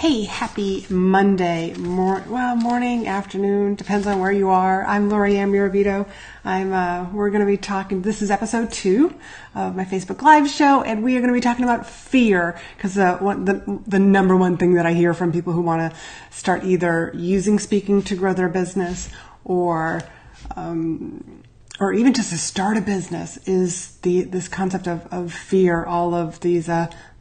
Hey, happy Monday morning, afternoon, depends on where you are. I'm Laurie-Ann. We're going to be talking, this is episode 2 of my Facebook Live show, and we are going to be talking about fear, because the number one thing that I hear from people who want to start either using speaking to grow their business or even just to start a business is this concept of fear, all of these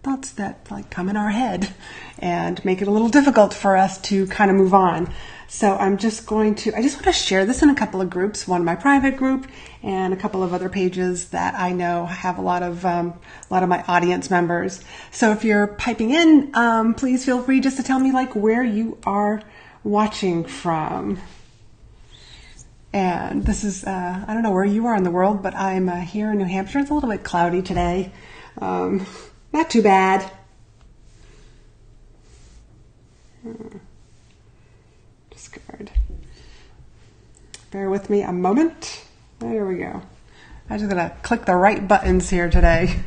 thoughts that come in our head and make it a little difficult for us to kind of move on. So I just want to share this in a couple of groups, one my private group and a couple of other pages that I know have a lot of my audience members. So if you're piping in, please feel free just to tell me where you are watching from. And this is, I don't know where you are in the world, but I'm here in New Hampshire. It's a little bit cloudy today. Not too bad. Discard. Bear with me a moment. There we go. I'm just going to click the right buttons here today.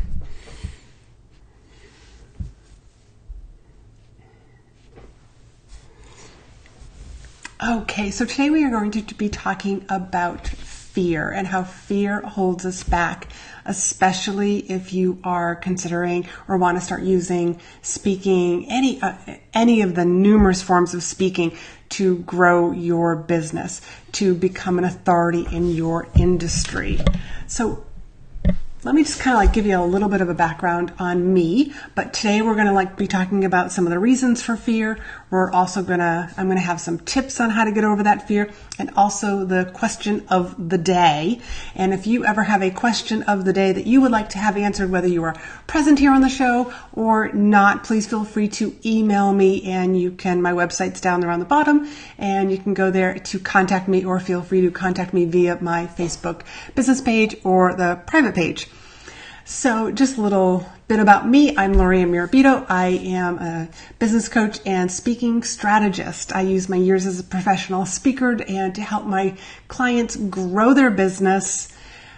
Okay, so today we are going to be talking about fear and how fear holds us back, especially if you are considering or want to start using speaking, any of the numerous forms of speaking to grow your business, to become an authority in your industry. So let me just kind of give you a little bit of a background on me, but today we're going to be talking about some of the reasons for fear. I'm going to have some tips on how to get over that fear, and also the question of the day. And if you ever have a question of the day that you would like to have answered, whether you are present here on the show or not, please feel free to email me, and my website's down there on the bottom, and you can go there to contact me, or feel free to contact me via my Facebook business page or the private page. So just a little bit about me. I'm Laurie-Ann. I am a business coach and speaking strategist. I use my years as a professional speaker and to help my clients grow their business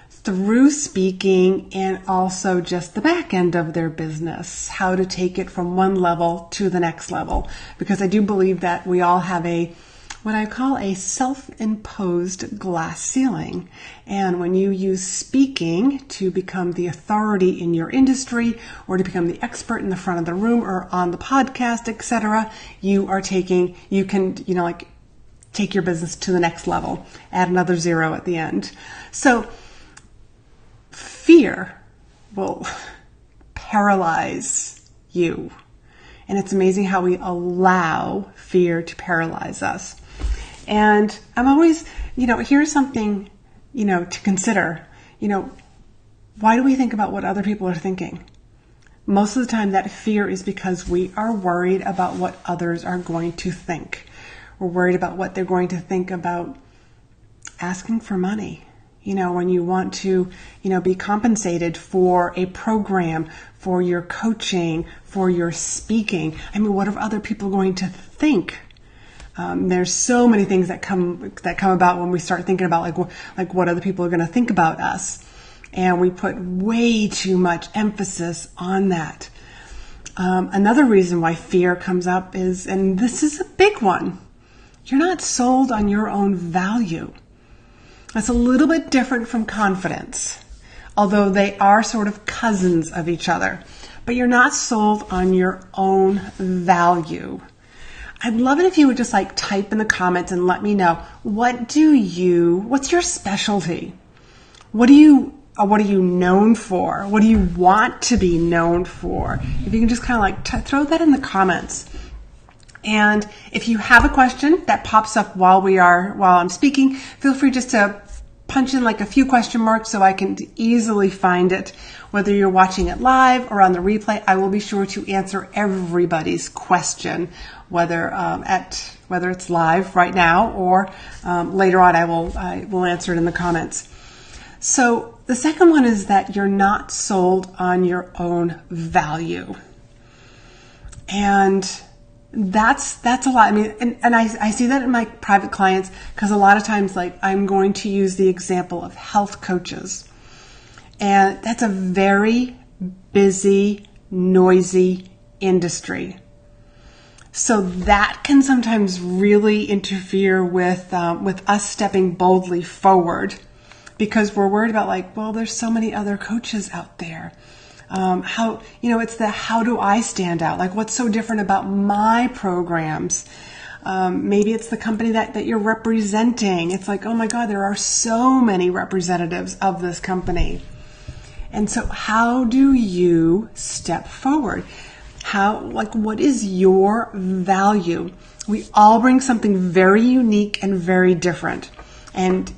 through speaking, and also just the back end of their business, how to take it from one level to the next level. Because I do believe that we all have what I call a self-imposed glass ceiling. And when you use speaking to become the authority in your industry, or to become the expert in the front of the room or on the podcast, etc., you can take your business to the next level, add another 0 at the end. So fear will paralyze you. And it's amazing how we allow fear to paralyze us. And I'm always, here's something, to consider. Why do we think about what other people are thinking? Most of the time that fear is because we are worried about what others are going to think. We're worried about what they're going to think about asking for money. When you want to, be compensated for a program, for your coaching, for your speaking. What are other people going to think? There's so many things that come about when we start thinking about what other people are going to think about us. And we put way too much emphasis on that. Another reason why fear comes up is, and this is a big one, you're not sold on your own value. That's a little bit different from confidence, although they are sort of cousins of each other. But you're not sold on your own value. I'd love it if you would just type in the comments and let me know, what's your specialty? What are you known for? What do you want to be known for? If you can just kind of throw that in the comments. And if you have a question that pops up while I'm speaking, feel free just to punch in a few question marks so I can easily find it. Whether you're watching it live or on the replay, I will be sure to answer everybody's question, whether it's live right now or later on. I will answer it in the comments. So the second one is that you're not sold on your own value, and that's a lot. And I see that in my private clients, because a lot of times I'm going to use the example of health coaches, and that's a very busy, noisy industry. So that can sometimes really interfere with us stepping boldly forward, because we're worried about well, there's so many other coaches out there. It's how do I stand out? What's so different about my programs? Maybe it's the company that you're representing. It's oh my God, there are so many representatives of this company. And so how do you step forward? What is your value? We all bring something very unique and very different. And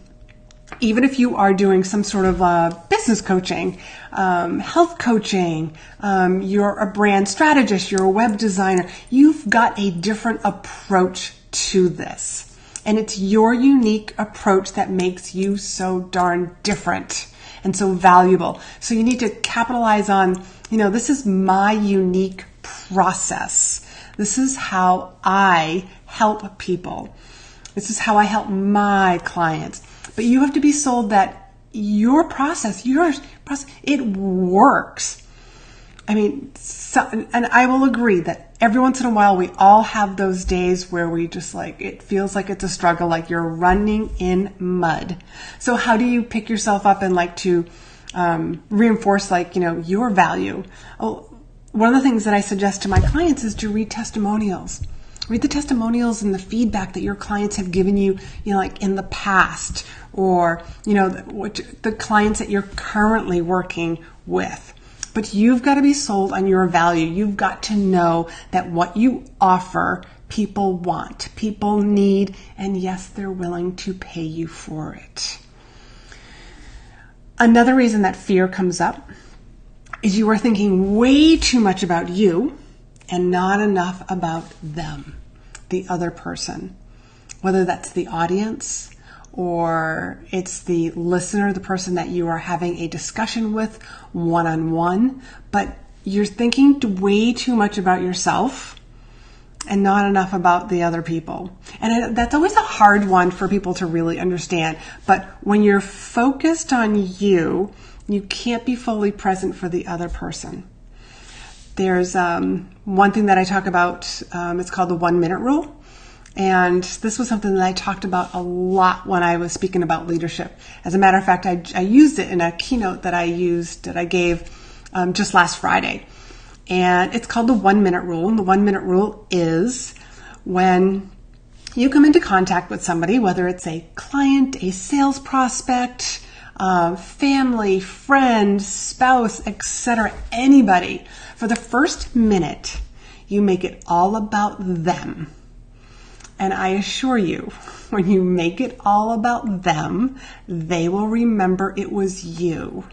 even if you are doing some sort of business coaching, health coaching, you're a brand strategist, you're a web designer, you've got a different approach to this. And it's your unique approach that makes you so darn different and so valuable. So you need to capitalize on, this is my unique process. This is how I help people. This is how I help my clients. But you have to be sold that your process, it works. And I will agree that every once in a while we all have those days where we just it feels like it's a struggle, like you're running in mud. So how do you pick yourself up and to reinforce your value? One of the things that I suggest to my clients is to read testimonials. Read the testimonials and the feedback that your clients have given you, in the past, or, the clients that you're currently working with. But you've got to be sold on your value. You've got to know that what you offer, people want, people need, and yes, they're willing to pay you for it. Another reason that fear comes up is you are thinking way too much about you and not enough about them, the other person, whether that's the audience or it's the listener, the person that you are having a discussion with one-on-one, but you're thinking way too much about yourself and not enough about the other people. And that's always a hard one for people to really understand. But when you're focused on you, you can't be fully present for the other person. There's one thing that I talk about, it's called the 1 minute rule. And this was something that I talked about a lot when I was speaking about leadership. As a matter of fact, I used it in a keynote that I gave just last Friday. And it's called the 1 minute rule. And the 1 minute rule is when you come into contact with somebody, whether it's a client, a sales prospect, family, friend, spouse, etc., anybody, for the first minute, you make it all about them. And I assure you, when you make it all about them, they will remember it was you.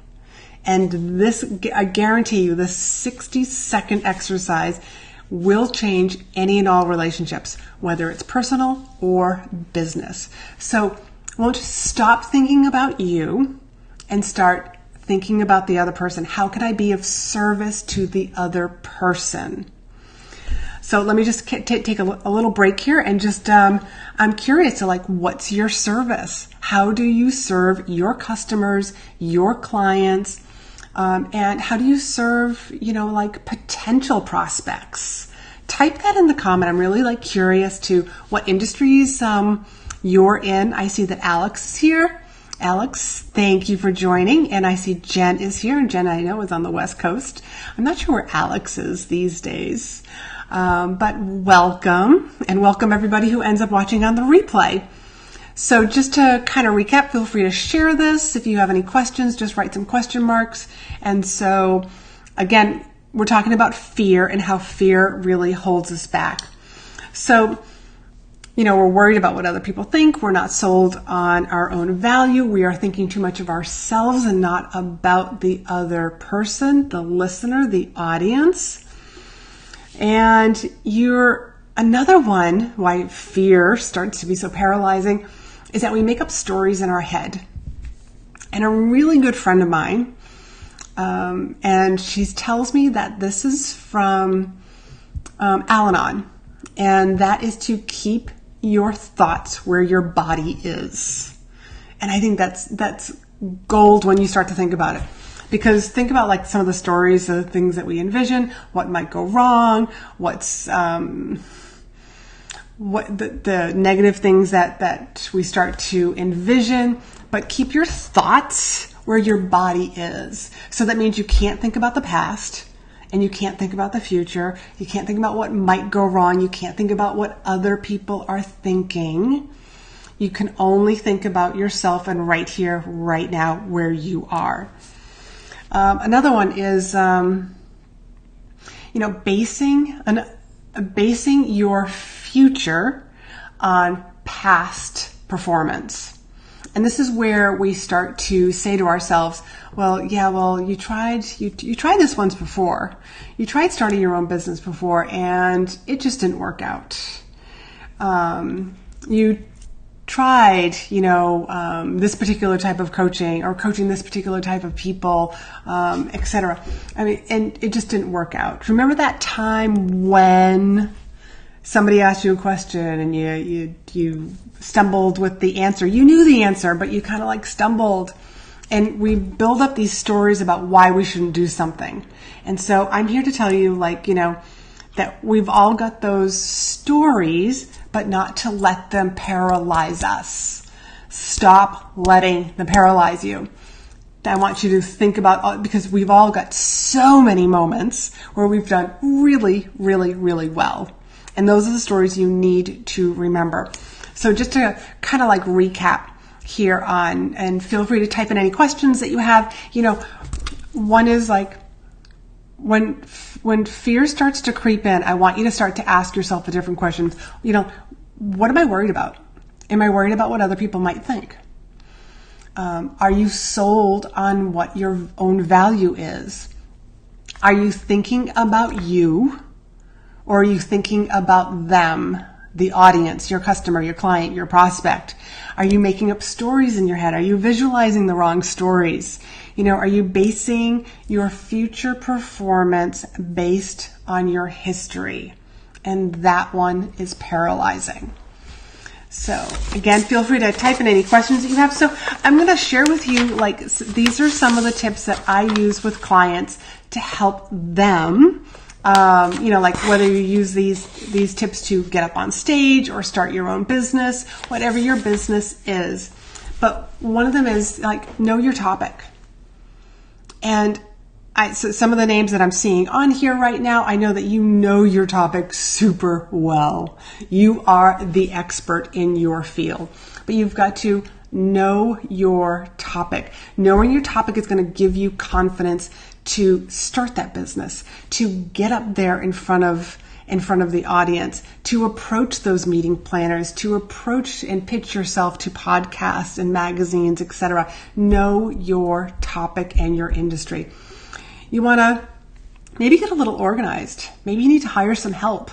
And this, I guarantee you, this 60-second exercise will change any and all relationships, whether it's personal or business. So won't stop thinking about you and start thinking about the other person. How can I be of service to the other person? So let me just take a little break here and just, I'm curious to what's your service? How do you serve your customers, your clients? And how do you serve, potential prospects? Type that in the comment. I'm really curious to what industries, you're in. I see that Alex is here. Alex, thank you for joining. And I see Jen is here. And Jen, I know, is on the West Coast. I'm not sure where Alex is these days. But welcome, and welcome everybody who ends up watching on the replay. So just to kind of recap, feel free to share this. If you have any questions, just write some question marks. And so again, we're talking about fear and how fear really holds us back. So, we're worried about what other people think. We're not sold on our own value. We are thinking too much of ourselves and not about the other person, the listener, the audience. And another one why fear starts to be so paralyzing is that we make up stories in our head. And a really good friend of mine, and she tells me that this is from Al-Anon, and that is to keep your thoughts where your body is. And I think that's gold when you start to think about it. Because think about some of the stories, the things that we envision, what might go wrong, what's, what the negative things that we start to envision, but keep your thoughts where your body is. So that means you can't think about the past, and you can't think about the future. You can't think about what might go wrong. You can't think about what other people are thinking. You can only think about yourself and right here, right now, where you are. Another one is, basing your future on past performance. And this is where we start to say to ourselves, you tried this once before. You tried starting your own business before and it just didn't work out. You tried, this particular type of coaching or coaching this particular type of people, etc. And it just didn't work out. Remember that time when somebody asked you a question and you stumbled with the answer. You knew the answer, but you kind of stumbled. And we build up these stories about why we shouldn't do something. And so I'm here to tell you, that we've all got those stories, but not to let them paralyze us. Stop letting them paralyze you. I want you to think about, because we've all got so many moments where we've done really, really, really well. And those are the stories you need to remember. So just to kind of recap here on, and feel free to type in any questions that you have. One is when fear starts to creep in, I want you to start to ask yourself the different questions. What am I worried about? Am I worried about what other people might think? Are you sold on what your own value is? Are you thinking about you, or are you thinking about them, the audience, your customer, your client, your prospect? Are you making up stories in your head? Are you visualizing the wrong stories? Are you basing your future performance based on your history? And that one is paralyzing. So again, feel free to type in any questions that you have. So I'm going to share with you, these are some of the tips that I use with clients to help them. Whether you use these tips to get up on stage or start your own business, whatever your business is. But one of them is know your topic. And so some of the names that I'm seeing on here right now, I know that you know your topic super well. You are the expert in your field, but you've got to know your topic. Knowing your topic is going to give you confidence to start that business, to get up there in front of the audience, to approach those meeting planners, to approach and pitch yourself to podcasts and magazines, etc. Know your topic and your industry. You want to maybe get a little organized. Maybe you need to hire some help,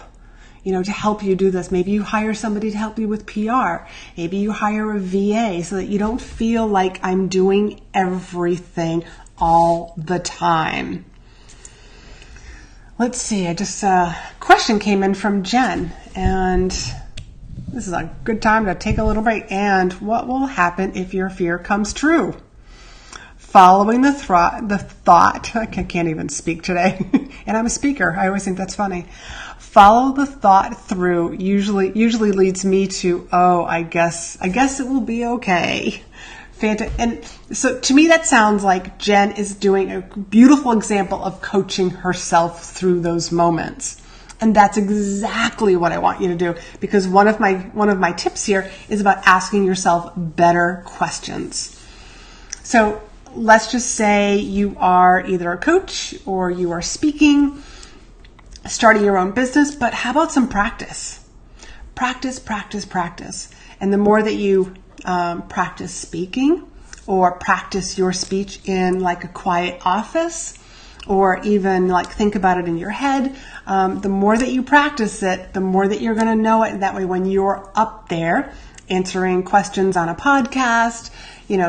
to help you do this. Maybe you hire somebody to help you with PR. Maybe you hire a VA so that you don't feel like I'm doing everything all the time. Let's see, a question came in from Jen, and this is a good time to take a little break. And what will happen if your fear comes true? Following the thought, I can't even speak today, and I'm a speaker. I always think that's funny. Follow the thought through usually leads me to, I guess it will be okay. And so to me, that sounds like Jen is doing a beautiful example of coaching herself through those moments. And that's exactly what I want you to do, because one of my tips here is about asking yourself better questions. So let's just say you are either a coach or you are speaking, starting your own business, but how about some practice? Practice. And the more that you practice speaking, or practice your speech in a quiet office, or even think about it in your head, the more that you practice it, the more that you're going to know it. And that way, when you're up there answering questions on a podcast,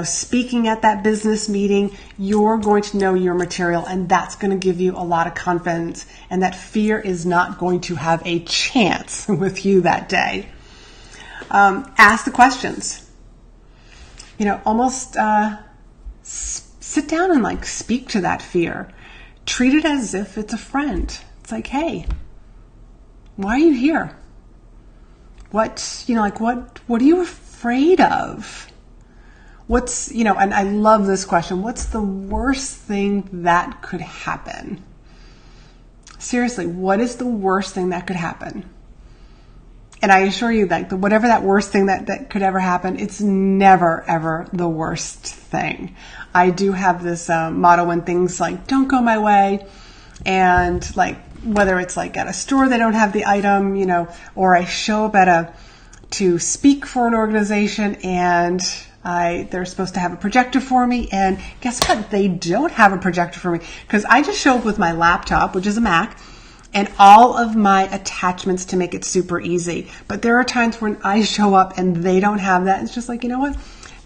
speaking at that business meeting, you're going to know your material, and that's going to give you a lot of confidence, and that fear is not going to have a chance with you that day. Ask the questions. Almost sit down and speak to that fear. Treat it as if it's a friend. It's hey, why are you here? what are you afraid of? What's, and I love this question. What's the worst thing that could happen? Seriously, what is the worst thing that could happen? And I assure you that whatever that worst thing that could ever happen, it's never, ever the worst thing. I do have this motto when things like don't go my way, and like whether it's like at a store they don't have the item, or I show up to speak for an organization and they're supposed to have a projector for me, and guess what? They don't have a projector for me because I just show up with my laptop, which is a Mac, and all of my attachments to make it super easy. But there are times when I show up and they don't have that. It's just like, you know what?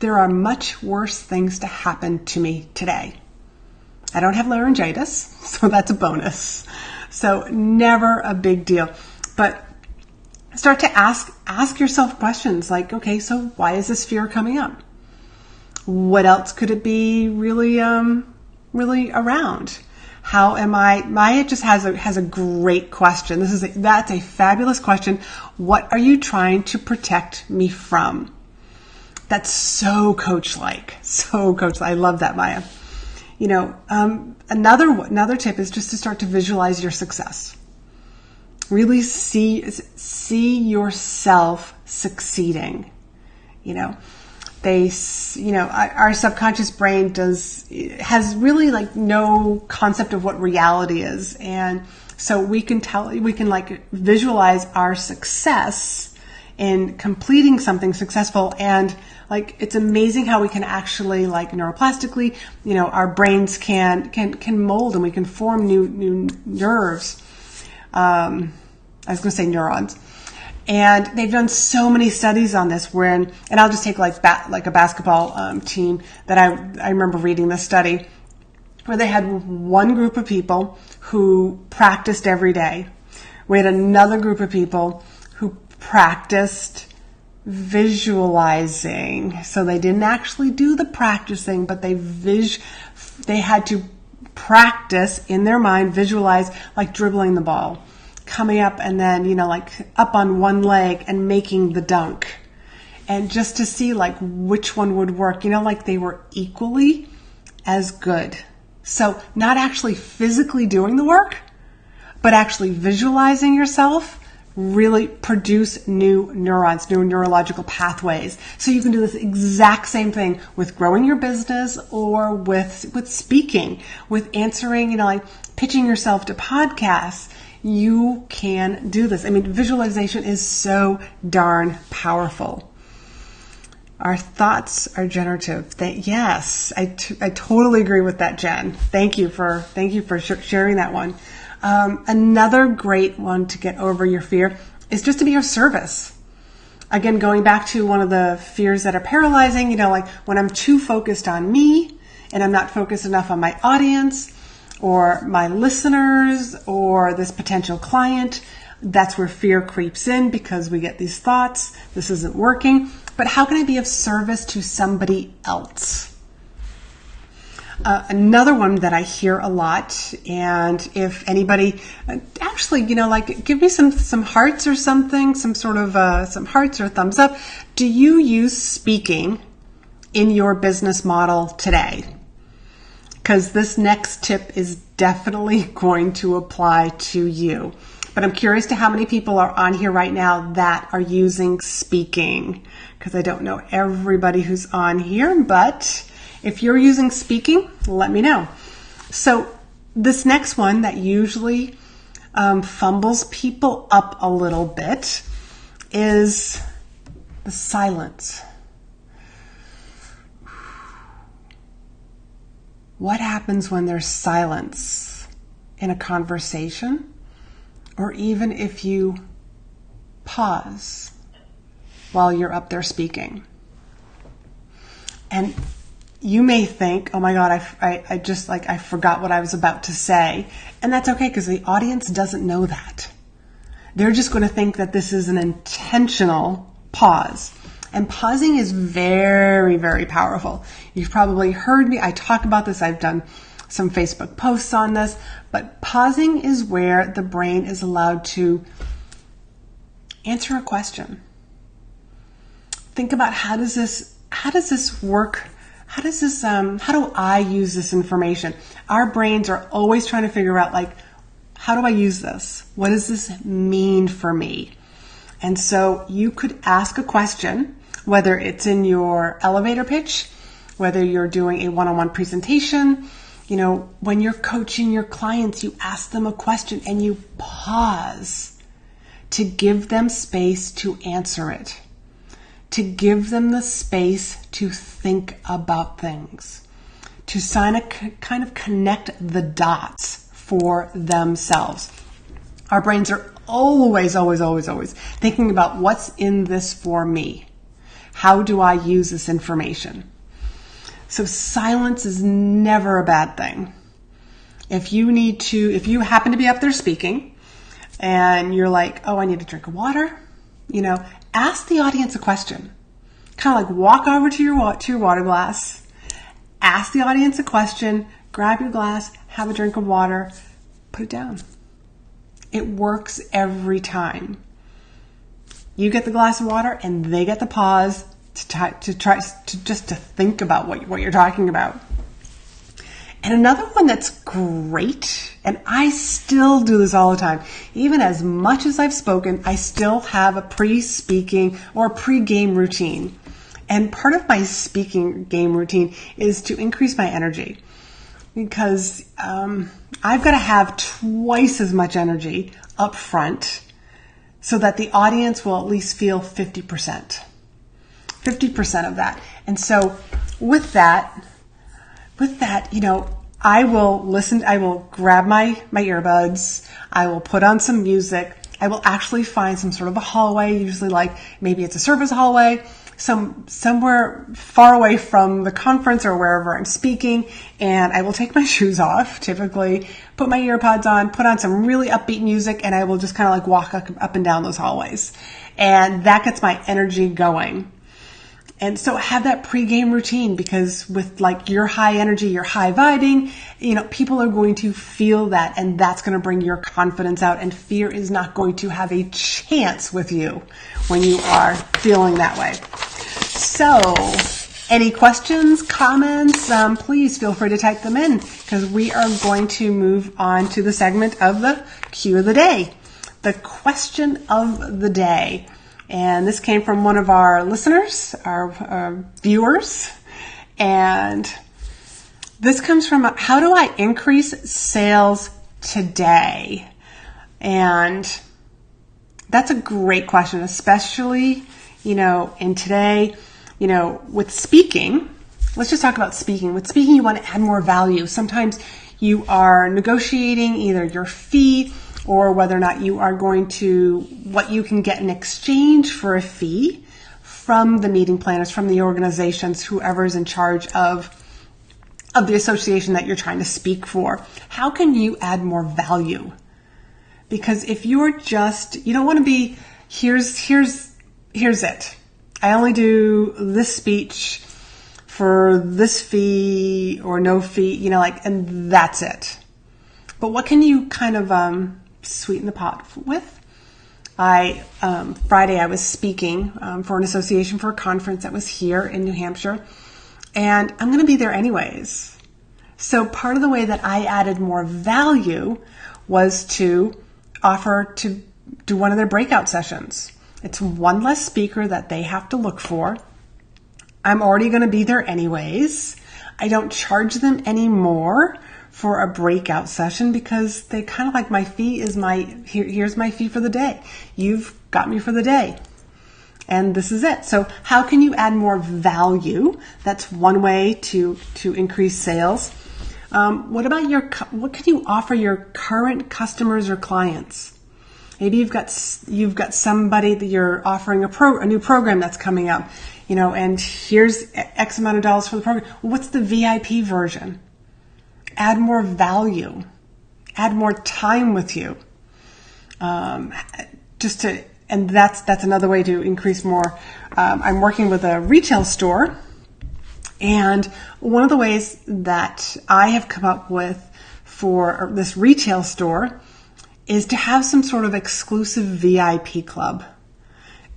There are much worse things to happen to me today. I don't have laryngitis, so that's a bonus. So never a big deal. But start to ask yourself questions like, okay, so why is this fear coming up? What else could it be really around? How am I? Maya just has a great question. That's a fabulous question. What are you trying to protect me from? That's so coach-like. So coach-like. I love that, Maya. Another tip is just to start to visualize your success. Really see yourself succeeding. Our subconscious brain has really like no concept of what reality is. And so we can like visualize our success in completing something successful. And like, it's amazing how we can actually like neuroplastically, our brains can mold and we can form new nerves. I was going to say neurons. And they've done so many studies on this and I'll just take like a basketball team that I remember reading this study where they had one group of people who practiced every day. We had another group of people who practiced visualizing. So they didn't actually do the practicing, but they had to practice in their mind, visualize like dribbling the ball, coming up and then, like up on one leg and making the dunk. And just to see like which one would work, like they were equally as good. So not actually physically doing the work, but actually visualizing yourself really produce new neurons, new neurological pathways. So you can do this exact same thing with growing your business or with speaking, with answering, like pitching yourself to podcasts. You can do this. I mean, visualization is so darn powerful. Our thoughts are generative. Yes, I totally agree with that, Jen. Thank you for sharing that one. Another great one to get over your fear is just to be of service. Again, going back to one of the fears that are paralyzing, like when I'm too focused on me and I'm not focused enough on my audience or my listeners or this potential client, that's where fear creeps in because we get these thoughts, this isn't working. But how can I be of service to somebody else? Another one that I hear a lot, and if anybody actually, like give me some hearts or something, some sort of some hearts or thumbs up. Do you use speaking in your business model today? Because this next tip is definitely going to apply to you. But I'm curious to how many people are on here right now that are using speaking, because I don't know everybody who's on here, but if you're using speaking, let me know. So this next one that usually fumbles people up a little bit is the silence. What happens when there's silence in a conversation, or even if you pause while you're up there speaking? And you may think, oh my God, I forgot what I was about to say. And that's okay, because the audience doesn't know that. They're just going to think that this is an intentional pause. And pausing is very, very powerful. You've probably heard me. I talk about this. I've done some Facebook posts on this. But pausing is where the brain is allowed to answer a question. think about how does this work? How do I use this information? Our brains are always trying to figure out, like, how do I use this? What does this mean for me? And so you could ask a question, whether it's in your elevator pitch, whether you're doing a one-on-one presentation, when you're coaching your clients, you ask them a question and you pause to give them space to answer it, to give them the space to think about things, to kind of connect the dots for themselves. Our brains are always thinking about what's in this for me. How do I use this information? So silence is never a bad thing. If you happen to be up there speaking and you're like, oh, I need a drink of water, ask the audience a question. Kind of like walk over to your water glass, ask the audience a question, grab your glass, have a drink of water, put it down. It works every time. You get the glass of water and they get the pause to try to think about what you're talking about. And another one that's great, and I still do this all the time, even as much as I've spoken, I still have a pre-speaking or pre-game routine. And part of my speaking game routine is to increase my energy, because I've got to have twice as much energy up front so that the audience will at least feel 50% of that. And so with that, I will listen, I will grab my earbuds, I will put on some music, I will actually find some sort of a hallway, usually like maybe it's a service hallway, somewhere far away from the conference or wherever I'm speaking, and I will take my shoes off, typically, put my earpods on, put on some really upbeat music, and I will just kind of like walk up and down those hallways. And that gets my energy going. And so have that pre-game routine, because with like your high energy, your high vibing, people are going to feel that, and that's going to bring your confidence out, and fear is not going to have a chance with you when you are feeling that way. So any questions, comments, please feel free to type them in, because we are going to move on to the segment of the Q of the day, the question of the day. And this came from one of our listeners, our viewers. And this comes from, how do I increase sales today? And that's a great question, especially, in today, with speaking. Let's just talk about speaking. With speaking, you want to add more value. Sometimes you are negotiating either your fee or whether or not you are going to, what you can get in exchange for a fee from the meeting planners, from the organizations, whoever's in charge of the association that you're trying to speak for. How can you add more value? Because if you're you don't want to be, here's it. I only do this speech for this fee or no fee, and that's it. But what can you kind of sweeten the pot with? Friday I was speaking for an association for a conference that was here in New Hampshire, and I'm going to be there anyways. So part of the way that I added more value was to offer to do one of their breakout sessions. It's one less speaker that they have to look for. I'm already going to be there anyways. I don't charge them anymore for a breakout session, because they kind of like, my fee is here's my fee for the day. You've got me for the day. And this is it. So how can you add more value? That's one way to increase sales. What can you offer your current customers or clients? Maybe you've got somebody that you're offering a new program that's coming up, and here's X amount of dollars for the program. What's the VIP version? Add more value, add more time with you. And that's another way to increase more. I'm working with a retail store, and one of the ways that I have come up with for this retail store is to have some sort of exclusive VIP club.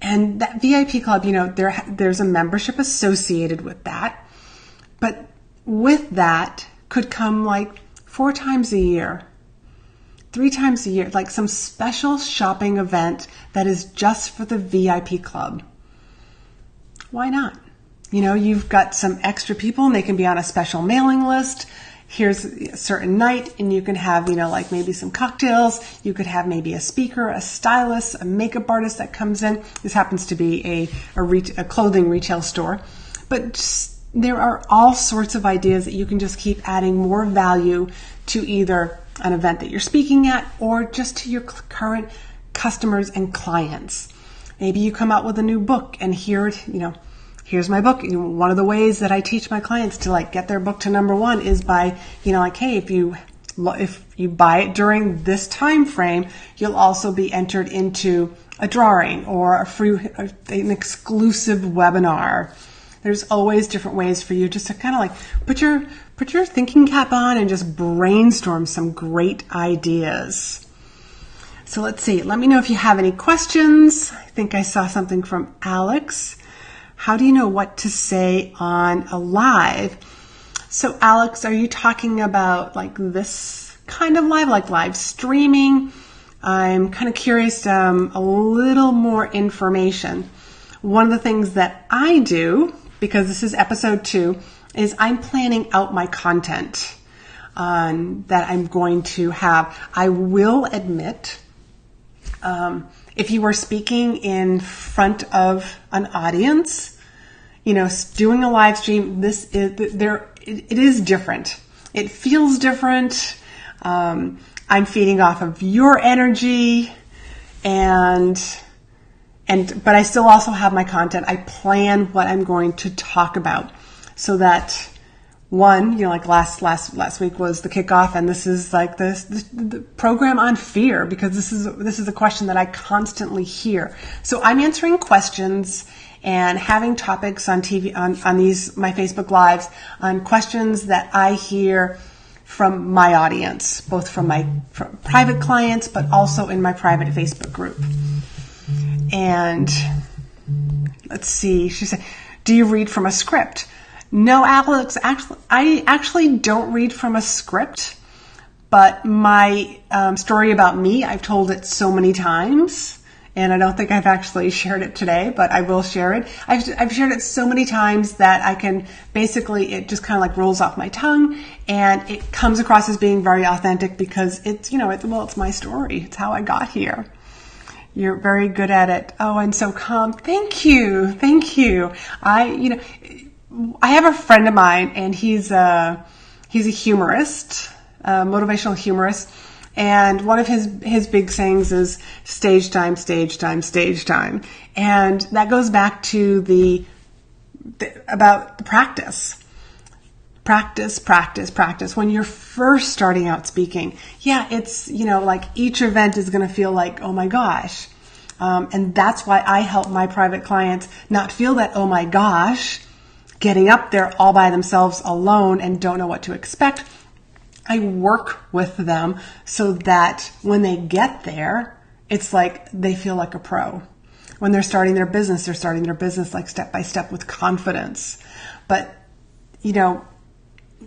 And that VIP club, there's a membership associated with that. But with that could come like 4 times a year, 3 times a year, like some special shopping event that is just for the VIP club. Why not? You've got some extra people and they can be on a special mailing list. Here's a certain night and you can have, like maybe some cocktails. You could have maybe a speaker, a stylist, a makeup artist that comes in. This happens to be a clothing retail store. But there are all sorts of ideas that you can just keep adding more value to either an event that you're speaking at or just to your current customers and clients. Maybe you come out with a new book and here's my book. One of the ways that I teach my clients to get their book to number 1 is by, hey, if you buy it during this time frame, you'll also be entered into a drawing or an exclusive webinar. There's always different ways for you just to kind of put your thinking cap on and just brainstorm some great ideas. So let's see. Let me know if you have any questions. I think I saw something from Alex. How do you know what to say on a live? So Alex, are you talking about this kind of live, like live streaming? I'm kind of curious, a little more information. One of the things that I do, because this is episode 2, is I'm planning out my content that I'm going to have. I will admit, if you are speaking in front of an audience, doing a live stream, it is different. It feels different. I'm feeding off of your energy but I still also have my content. I plan what I'm going to talk about so that one, last week was the kickoff, and this is the program on fear, because this is a question that I constantly hear. So I'm answering questions and having topics on TV, on these, my Facebook Lives, on questions that I hear from my audience, both from private clients, but also in my private Facebook group. And let's see, she said, do you read from a script? No, Alex, I actually don't read from a script, but my story about me, I've told it so many times, and I don't think I've actually shared it today, but I will share it. I've shared it so many times that I can basically, it just kind of rolls off my tongue, and it comes across as being very authentic because it's my story. It's how I got here. You're very good at it. Oh, and so calm. Thank you. I have a friend of mine, and he's a humorist, motivational humorist. And one of his big sayings is stage time, stage time, stage time. And that goes back to about the practice. Practice. When you're first starting out speaking, it's, each event is going to feel like, oh my gosh. And that's why I help my private clients not feel that, oh my gosh, getting up there all by themselves alone and don't know what to expect. I work with them so that when they get there, it's like they feel like a pro. When they're starting their business step by step with confidence. But,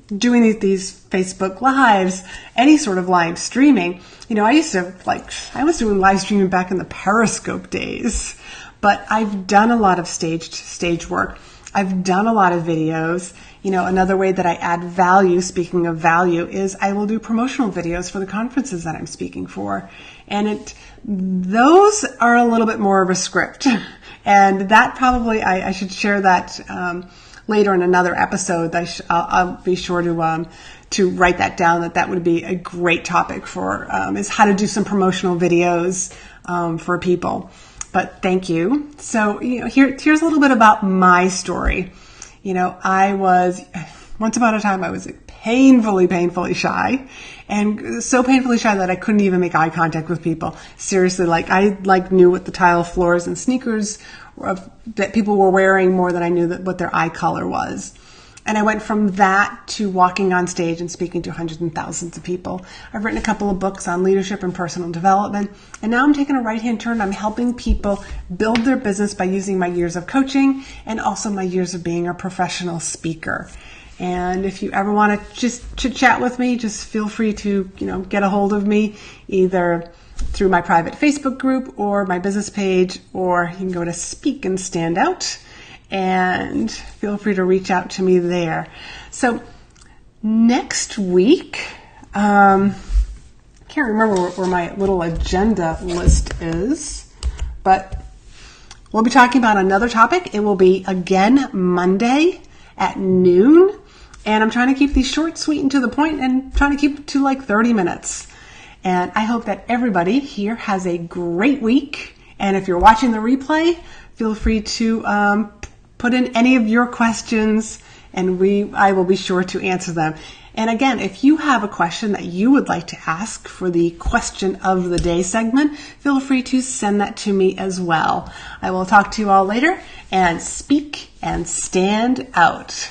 doing these Facebook Lives, any sort of live streaming, I was doing live streaming back in the Periscope days, but I've done a lot of stage work. I've done a lot of videos. Another way that I add value, speaking of value, is I will do promotional videos for the conferences that I'm speaking for. And those are a little bit more of a script. And that probably, I should share that later in another episode. I'll be sure to write that down, that would be a great topic for, is how to do some promotional videos for people. But thank you. So, here's a little bit about my story. Once upon a time, I was painfully shy, and so painfully shy that I couldn't even make eye contact with people. Seriously, I knew what the tile floors and sneakers that people were wearing more than I knew what their eye color was. And I went from that to walking on stage and speaking to hundreds and thousands of people. I've written a couple of books on leadership and personal development. And now I'm taking a right-hand turn. I'm helping people build their business by using my years of coaching and also my years of being a professional speaker. And if you ever want to just chit-chat with me, just feel free to, get a hold of me either through my private Facebook group or my business page, or you can go to Speak and Stand Out and feel free to reach out to me there. So next week, can't remember where my little agenda list is, but we'll be talking about another topic. It will be again Monday at noon. And I'm trying to keep these short, sweet, and to the point, and trying to keep it to like 30 minutes. And I hope that everybody here has a great week. And if you're watching the replay, feel free to put in any of your questions, and I will be sure to answer them. And again, if you have a question that you would like to ask for the Question of the Day segment, feel free to send that to me as well. I will talk to you all later, and speak and stand out.